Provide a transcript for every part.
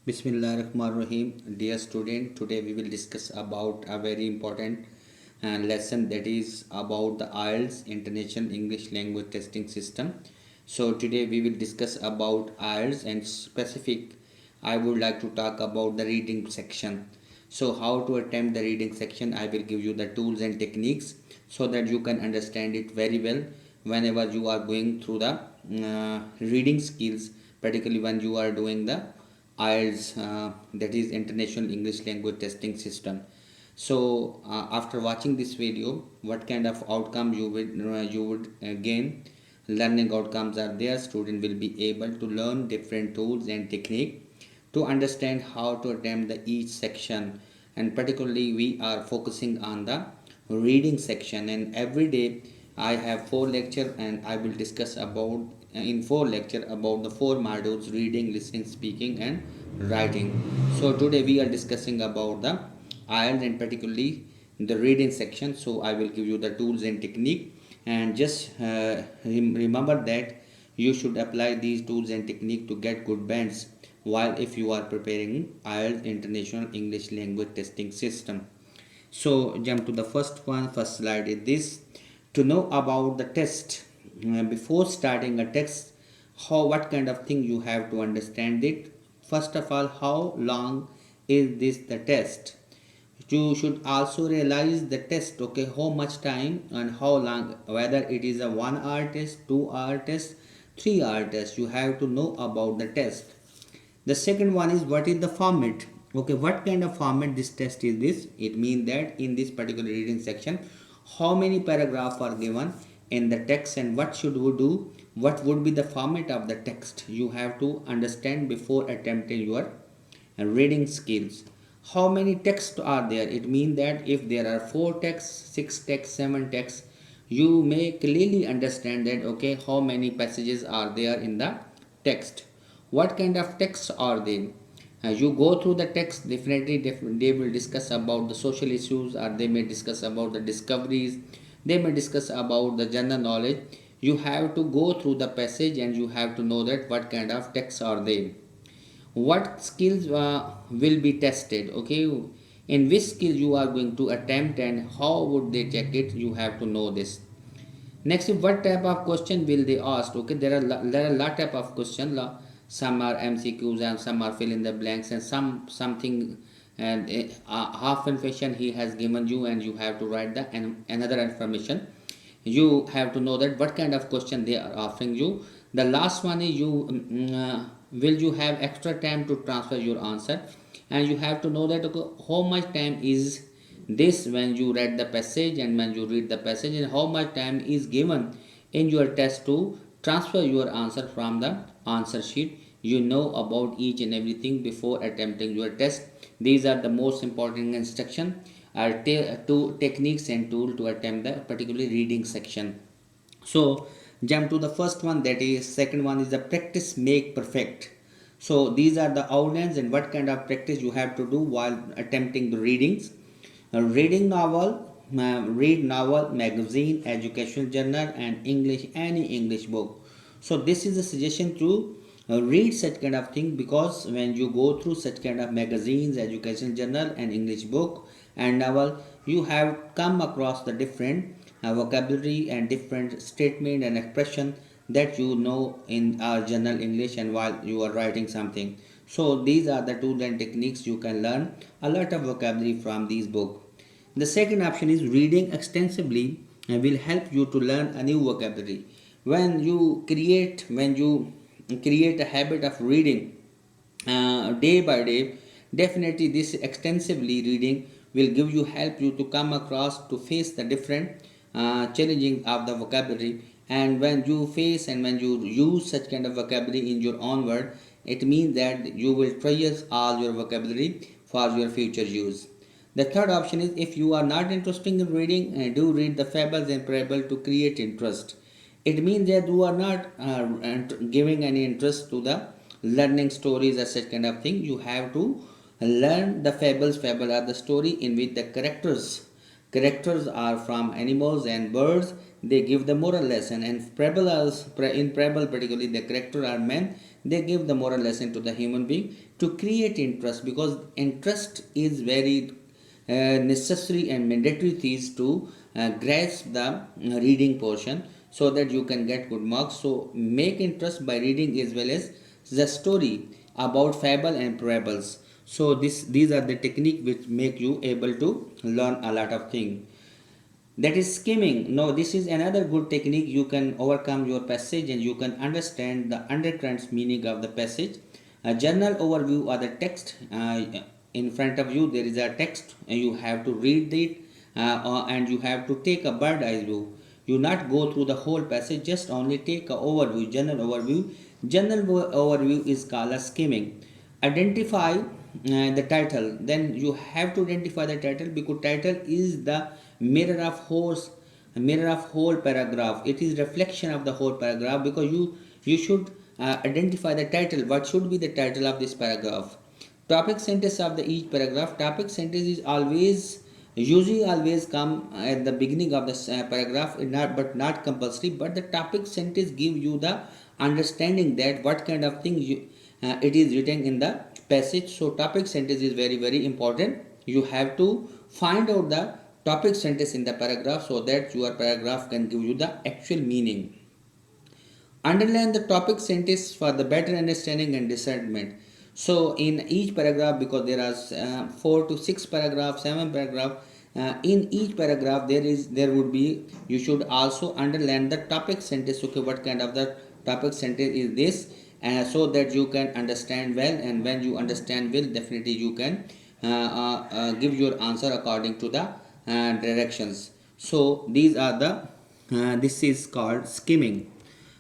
Bismillahirrahmanirrahim. Dear student, today we will discuss about a very important lesson, that is about the IELTS International English Language Testing System. So today we will discuss about IELTS, and specific I would like to talk about the reading section. So how to attempt the reading section, I will give you the tools and techniques so that you can understand it very well whenever you are going through the reading skills, particularly when you are doing the IELTS, that is International English Language Testing System. So after watching this video, what kind of outcome you would gain? Learning outcomes are there. Student will be able to learn different tools and technique to understand how to attempt the each section, and particularly we are focusing on the reading section. And every day I have 4 lecture, and I will discuss about in 4 lecture about the 4 modules: reading, listening, speaking and writing. So today we are discussing about the IELTS and particularly the reading section. So I will give you the tools and technique, and just remember that you should apply these tools and technique to get good bands while if you are preparing IELTS International English Language Testing System. So jump to the first one. First slide is this: to know about the test. Before starting a test, what kind of thing you have to understand it. First of all, how long is this the test? You should also realize the test, okay, how much time and how long, whether it is a 1 hour test, 2 hour test, 3 hour test. You have to know about the test. The second one is what is the format. Okay, what kind of format this test is this? It means that in this particular reading section, how many paragraphs are given in the text and what should we do? What would be the format of the text? You have to understand before attempting your reading skills. How many texts are there? It means that if there are 4 texts, 6 texts, 7 texts, you may clearly understand that okay, how many passages are there in the text. What kind of texts are they? As you go through the text, definitely they will discuss about the social issues, or they may discuss about the discoveries, they may discuss about the general knowledge. You have to go through the passage and you have to know that what kind of texts are they, what skills will be tested, okay, in which skill you are going to attempt and how would they check it. You have to know this. Next, what type of question will they ask? Okay, there are lot type of question. Some are MCQs and some are fill in the blanks, and something, and half information he has given you and you have to write the and another information. You have to know that what kind of question they are offering you. The last one is will you have extra time to transfer your answer, and you have to know that okay, how much time is this when you read the passage and when you read the passage, and how much time is given in your test to transfer your answer from the answer sheet. You know about each and everything before attempting your test. These are the most important instruction, are two techniques and tool to attempt the particular reading section. So jump to the first one, that is second one is the practice make perfect. So these are the outlines and what kind of practice you have to do while attempting the readings. Reading novel, read novel, magazine, educational journal and English, any English book. So this is a suggestion to read such kind of thing, because when you go through such kind of magazines, educational journal and English book and novel, you have come across the different vocabulary and different statement and expression that you know in our general English and while you are writing something. So these are the tools and techniques you can learn a lot of vocabulary from these books. The second option is reading extensively and will help you to learn a new vocabulary. When you create a habit of reading day by day, definitely this extensively reading will give you help you to come across to face the different challenging of the vocabulary. And when you face and when you use such kind of vocabulary in your own word, it means that you will treasure all your vocabulary for your future use. The third option is if you are not interested in reading, do read the fables and parable to create interest. It means that you are not giving any interest to the learning stories or such kind of thing. You have to learn the fables. Fable are the story in which the characters are from animals and birds. They give the moral lesson, and in parable particularly the character are men. they give the moral lesson to the human being to create interest, because interest is very necessary and mandatory things to grasp the reading portion, so that you can get good marks. So make interest by reading as well as the story about fable and parables. So these are the technique which make you able to learn a lot of things. That is skimming. Now this is another good technique. You can overcome your passage and you can understand the undercurrents meaning of the passage. A general overview of the text. In front of you there is a text and you have to read it, and you have to take a bird eye view. You not go through the whole passage, just only take a overview, general overview. General overview is called a skimming. Identify the title. Then you have to identify the title, because title is the mirror of whole paragraph. It is reflection of the whole paragraph, because you should identify the title. What should be the title of this paragraph? Topic sentence of the each paragraph. Topic sentence is usually always come at the beginning of the paragraph, not compulsory, but the topic sentence give you the understanding that what kind of thing it is written in the passage. So topic sentence is very important. You have to find out the topic sentence in the paragraph, so that your paragraph can give you the actual meaning. Underline the topic sentence for the better understanding and discernment. So in each paragraph, because there are 4 to 6 paragraphs, 7 paragraph, in each paragraph there would be, you should also underline the topic sentence. Okay, what kind of the topic sentence is this, so that you can understand well, and when you understand well, definitely you can give your answer according to the directions. So these are the this is called skimming.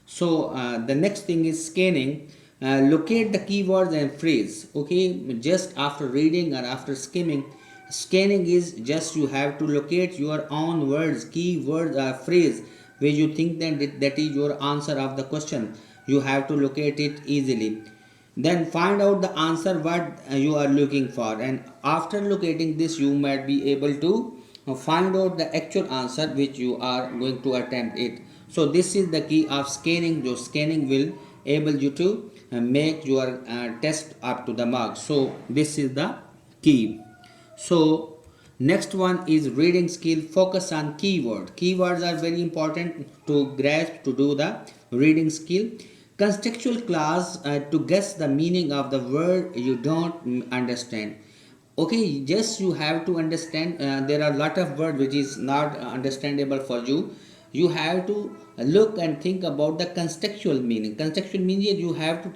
So the next thing is scanning. Locate the keywords and phrase. Okay, just after reading or after skimming, scanning is just you have to locate your own words, keywords or phrase where you think that is your answer of the question. You have to locate it easily. Then find out the answer what you are looking for, and after locating this, you might be able to find out the actual answer which you are going to attempt it. So this is the key of scanning. Your scanning will able you to make your test up to the mark. So this is the key. So next one is reading skill. Focus on keyword. Keywords are very important to grasp to do the reading skill. Contextual clause to guess the meaning of the word you don't understand. Okay, just you have to understand, there are a lot of words which is not understandable for you. You have to look and think about the contextual meaning. Contextual meaning you have to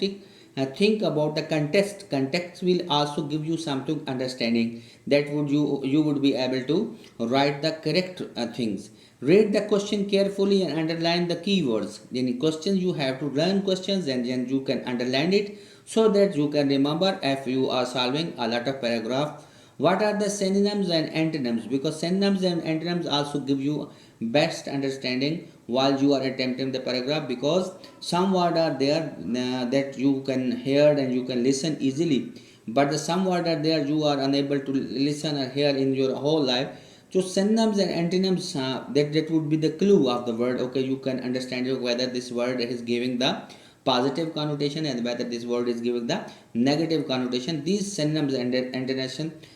think about the context will also give you something understanding, that would you would be able to write the correct things. Read the question carefully and underline the keywords. In questions you have to learn questions, and then you can underline it, so that you can remember if you are solving a lot of paragraph. What are the synonyms and antonyms? Because synonyms and antonyms also give you best understanding while you are attempting the paragraph, because some words are there that you can hear and you can listen easily, but the some words are there you are unable to listen or hear in your whole life. So synonyms and antonyms, that would be the clue of the word. Okay, you can understand whether this word is giving the positive connotation and whether this word is giving the negative connotation. These synonyms and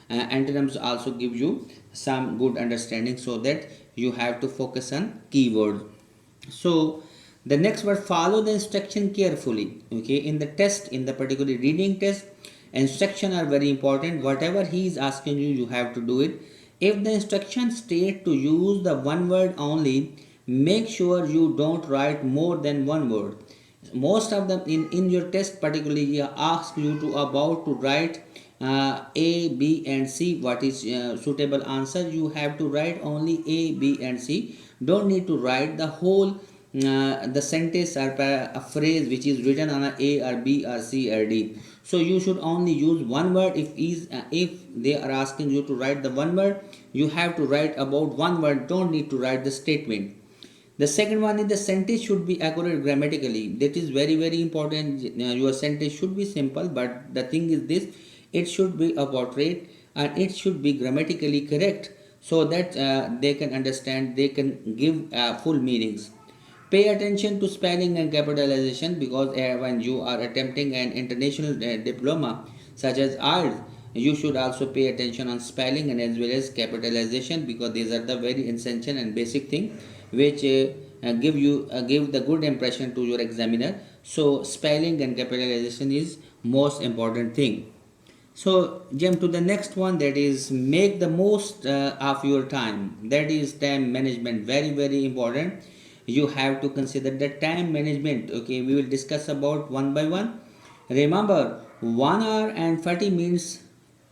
antonyms also give you some good understanding, so that you have to focus on keyword. So the next word, follow the instruction carefully. Okay, in the test, in the particular reading test, instruction are very important. Whatever he is asking you, you have to do it. If the instruction state to use the one word only, make sure you don't write more than one word. Most of them in your test particularly ask you to about to write a, b and c. What is suitable answer? You have to write only a, b and c. Don't need to write the whole the sentence or a phrase which is written on a or b or c or d. So you should only use one word. If they are asking you to write the one word, you have to write about one word. Don't need to write the statement. The second one is the sentence should be accurate grammatically. That is very important. Your sentence should be simple, but the thing is this: it should be appropriate and it should be grammatically correct, so that they can understand. They can give full meanings. Pay attention to spelling and capitalization because when you are attempting an international diploma such as IELTS, you should also pay attention on spelling and as well as capitalization because these are the very essential and basic thing which give the good impression to your examiner. So spelling and capitalization is most important thing. So jump to the next one, that is make the most of your time. That is time management, very important. You have to consider the time management. Okay, we will discuss about one by one. Remember, 1 hour and 40 minutes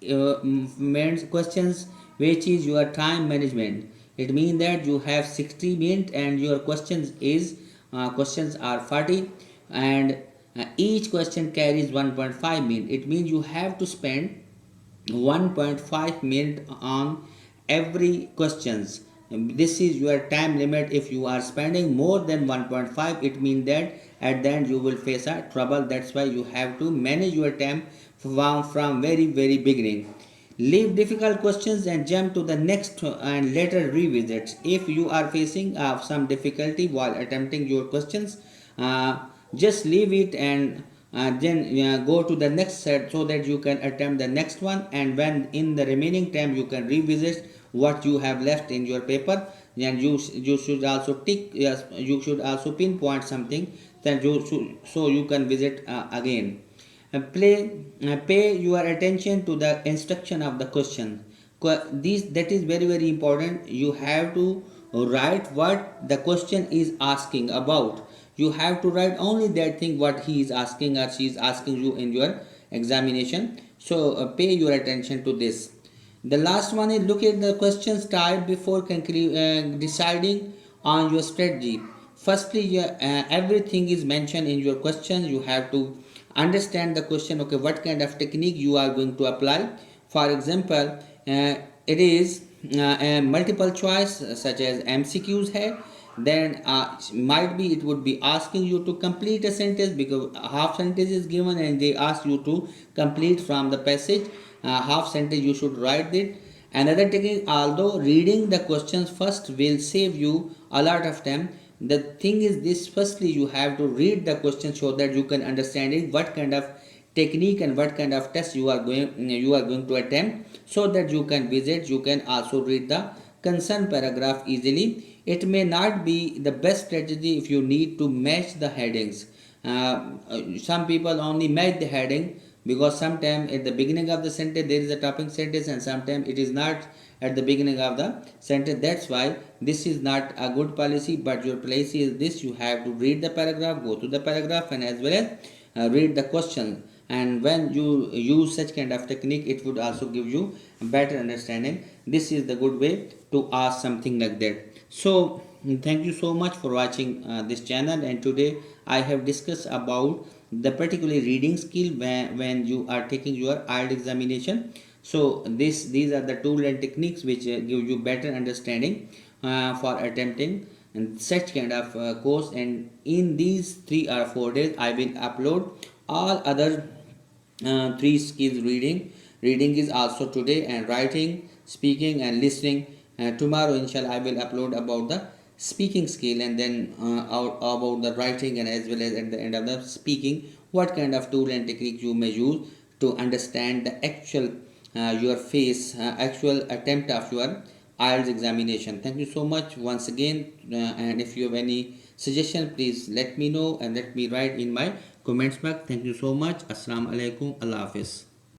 means questions, which is your time management. It means that you have 60 minutes and your questions are 40, and each question carries 1.5 minutes. It means you have to spend 1.5 minutes on every questions. This is your time limit. If you are spending more than 1.5, it means that at the end you will face a trouble. That's why you have to manage your time from very beginning. Leave difficult questions and jump to the next and later revisit. If you are facing some difficulty while attempting your questions, uh, just leave it and then go to the next set so that you can attempt the next one, and when in the remaining time you can revisit what you have left in your paper. And you should also tick, yes, you should also pinpoint something that so you can visit again. Pay your attention to the instruction of the question. This that is very important. You have to write what the question is asking about. You have to write only that thing what he is asking or she is asking you in your examination. So pay your attention to this. The last one is look at the questions type before deciding on your strategy. Firstly, everything is mentioned in your question. You have to understand the question. Okay, what kind of technique you are going to apply? For example, it is a multiple choice such as MCQs hai. Then might be it would be asking you to complete a sentence because half sentence is given and they ask you to complete from the passage. Half sentence you should write it. Another technique, although reading the questions first will save you a lot of time, the thing is this: firstly you have to read the question so that you can understand it, what kind of technique and what kind of test you are going to attempt, so that you can visit, you can also read the concerned paragraph easily. It may not be the best strategy if you need to match the headings. Some people only match the heading because sometimes at the beginning of the sentence there is a topping sentence and sometimes it is not at the beginning of the sentence. That's why this is not a good policy, but your policy is this: you have to read the paragraph, go to the paragraph, and as well as read the question. And when you use such kind of technique, it would also give you a better understanding. This is the good way to ask something like that. So thank you so much for watching this channel, and today I have discussed about the particular reading skill when you are taking your IELTS examination. So these are the tools and techniques which give you better understanding for attempting and such kind of course. And in these 3 or 4 days I will upload all other 3 skills: reading is also today, and writing, speaking and listening. Tomorrow inshallah I will upload about the speaking skill, and then about the writing, and as well as at the end of the speaking what kind of tool and technique you may use to understand the actual your face actual attempt of your IELTS examination. Thank you so much once again, and if you have any suggestion, please let me know and let me write in my comments box. Thank you so much. Assalamu alaikum. Allah Hafiz.